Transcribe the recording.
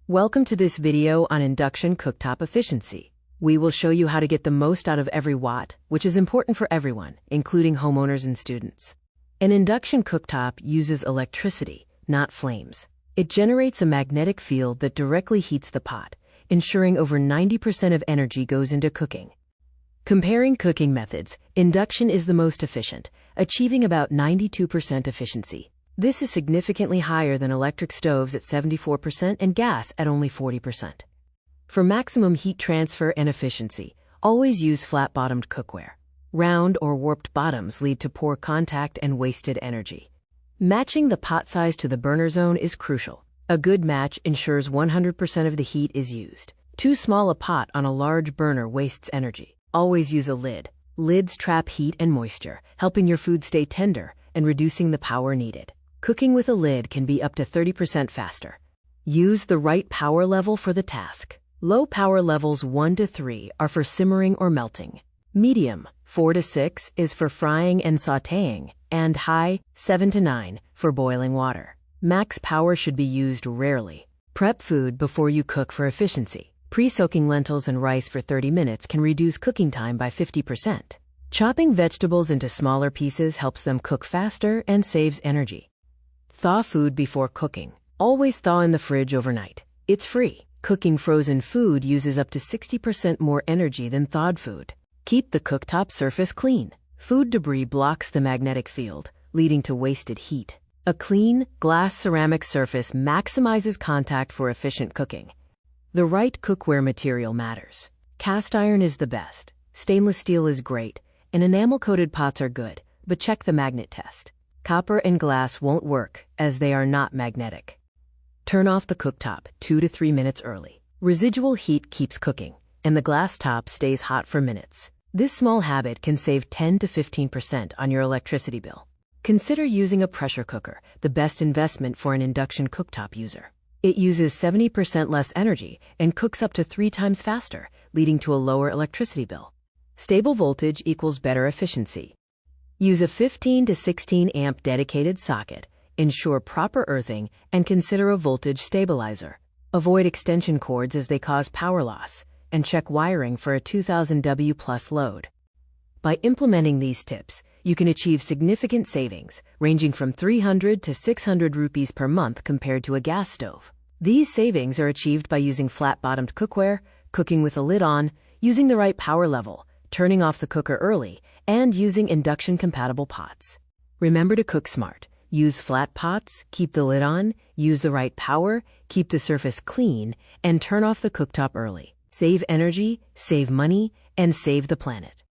Welcome to this video on induction cooktop efficiency. We will show you how to get the most out of every watt, which is important for everyone, including homeowners and students. An induction cooktop uses electricity, not flames. It generates a magnetic field that directly heats the pot, ensuring over 90% of energy goes into cooking. Comparing cooking methods, induction is the most efficient, achieving about 92% efficiency. This is significantly higher than electric stoves at 74% and gas at only 40%. For maximum heat transfer and efficiency, always use flat-bottomed cookware. Round or warped bottoms lead to poor contact and wasted energy. Matching the pot size to the burner zone is crucial. A good match ensures 100% of the heat is used. Too small a pot on a large burner wastes energy. Always use a lid. Lids trap heat and moisture, helping your food stay tender and reducing the power needed. Cooking with a lid can be up to 30% faster. Use the right power level for the task. Low power levels 1 to 3 are for simmering or melting. Medium, 4 to 6, is for frying and sautéing, and high, 7 to 9, for boiling water. Max power should be used rarely. Prep food before you cook for efficiency. Pre-soaking lentils and rice for 30 minutes can reduce cooking time by 50%. Chopping vegetables into smaller pieces helps them cook faster and saves energy. Thaw food before cooking. Always thaw in the fridge overnight. It's free. Cooking frozen food uses up to 60% more energy than thawed food. Keep the cooktop surface clean. Food debris blocks the magnetic field, leading to wasted heat. A clean, glass ceramic surface maximizes contact for efficient cooking. The right cookware material matters. Cast iron is the best. Stainless steel is great, and enamel-coated pots are good, but check the magnet test. Copper and glass won't work, as they are not magnetic. Turn off the cooktop 2 to 3 minutes early. Residual heat keeps cooking, and the glass top stays hot for minutes. This small habit can save 10 to 15% on your electricity bill. Consider using a pressure cooker, the best investment for an induction cooktop user. It uses 70% less energy and cooks up to 3 times faster, leading to a lower electricity bill. Stable voltage equals better efficiency. Use a 15 to 16 amp dedicated socket, ensure proper earthing, and consider a voltage stabilizer. Avoid extension cords as they cause power loss, and check wiring for a 2000 W plus load. By implementing these tips, you can achieve significant savings, ranging from 300 to 600 rupees per month compared to a gas stove. These savings are achieved by using flat-bottomed cookware, cooking with a lid on, using the right power level, turning off the cooker early, and using induction-compatible pots. Remember to cook smart. Use flat pots, keep the lid on, use the right power, keep the surface clean, and turn off the cooktop early. Save energy, save money, and save the planet.